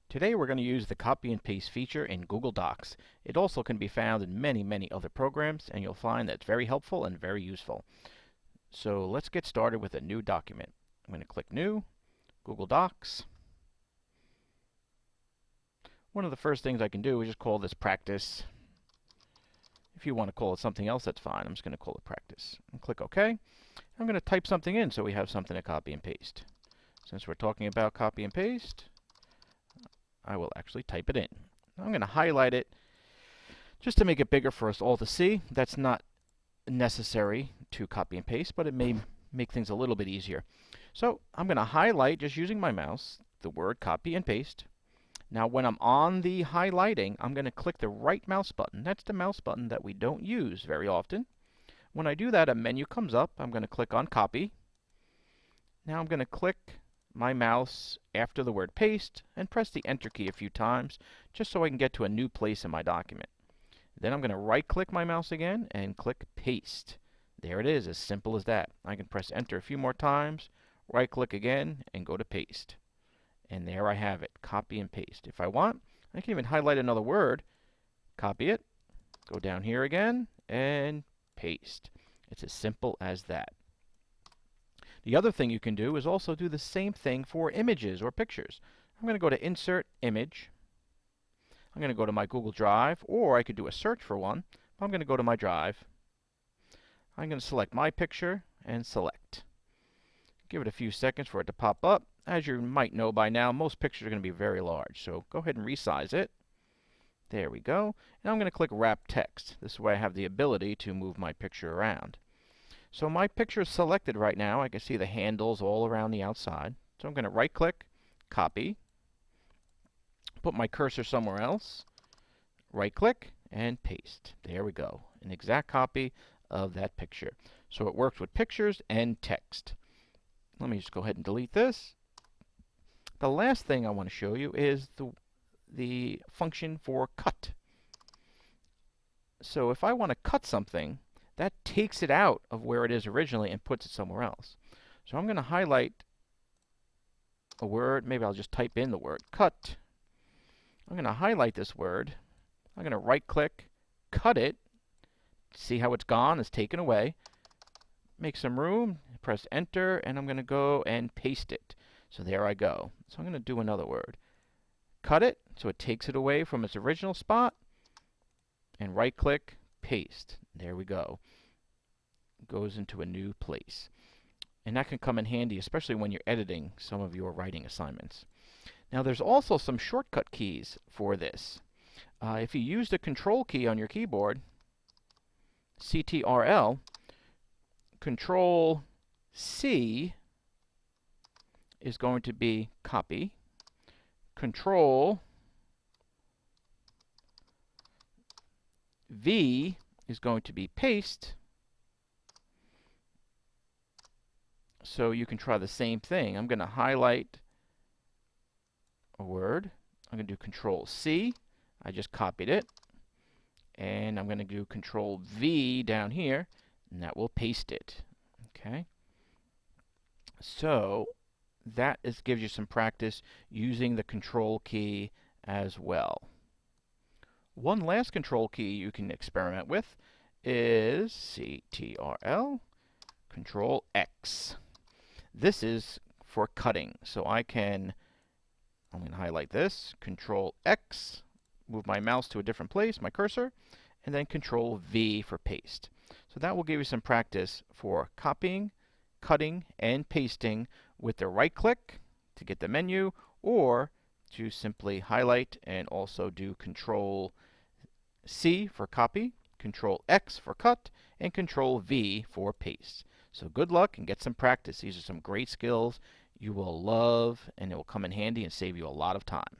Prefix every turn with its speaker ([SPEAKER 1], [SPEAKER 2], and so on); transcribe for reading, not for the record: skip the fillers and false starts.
[SPEAKER 1] Today we're going to use the copy and paste feature in Google Docs. It also can be found in many other programs, and you'll find that it's very helpful and very useful. So let's get started with a new document. I'm going to click New, Google Docs. One of the first things I can do is just call this Practice. If you want to call it something else, that's fine. I'm just going to call it Practice. And click OK. I'm going to type something in so we have something to copy and paste. Since we're talking about copy and paste, I will actually type it in. I'm going to highlight it just to make it bigger for us all to see. That's not necessary to copy and paste, but it may make things a little bit easier. So I'm going to highlight, just using my mouse, the word copy and paste. Now when I'm on the highlighting, I'm going to click the right mouse button. That's the mouse button that we don't use very often. When I do that, a menu comes up. I'm going to click on Copy. Now I'm going to click my mouse after the word paste and press the Enter key a few times just so I can get to a new place in my document. Then I'm going to right click my mouse again and click Paste. There it is, as simple as that. I can press Enter a few more times, right click again, and go to Paste. And there I have it, copy and paste. If I want, I can even highlight another word, copy it, go down here again, and paste. It's as simple as that. The other thing you can do is also do the same thing for images or pictures. I'm going to go to Insert Image. I'm going to go to my Google Drive, or I could do a search for one. I'm going to go to my Drive. I'm going to select my picture and select. Give it a few seconds for it to pop up. As you might know by now, most pictures are going to be very large, so go ahead and resize it. There we go. And I'm going to click Wrap Text. This way I have the ability to move my picture around. So my picture is selected right now. I can see the handles all around the outside. So I'm going to right click, copy, put my cursor somewhere else, right click, and paste. There we go. An exact copy of that picture. So it works with pictures and text. Let me just go ahead and delete this. The last thing I want to show you is the function for cut. So if I want to cut something, that takes it out of where it is originally and puts it somewhere else. So I'm going to highlight a word. Maybe I'll just type in the word cut. I'm going to highlight this word. I'm going to right click, cut it. See how it's gone? It's taken away. Make some room, press Enter, and I'm going to go and paste it. So there I go. So I'm going to do another word. Cut it so it takes it away from its original spot, and right click, paste. There we go. It goes into a new place. And that can come in handy, especially when you're editing some of your writing assignments. Now there's also some shortcut keys for this. If you use the Control key on your keyboard, CTRL, Control C is going to be copy, Control V is going to be paste. So you can try the same thing. I'm going to highlight a word. I'm going to do Control C. I just copied it. And I'm going to do Control V down here, and that will paste it. Okay. So that gives you some practice using the Control key as well. One last Control key you can experiment with is CTRL, Control X. This is for cutting. So I'm going to highlight this, Control X, move my mouse to a different place, my cursor, and then Control V for paste. So that will give you some practice for copying, cutting, and pasting with the right click to get the menu, or to simply highlight and also do Control C for copy, Control X for cut, and Control V for paste. So good luck and get some practice. These are some great skills you will love, and it will come in handy and save you a lot of time.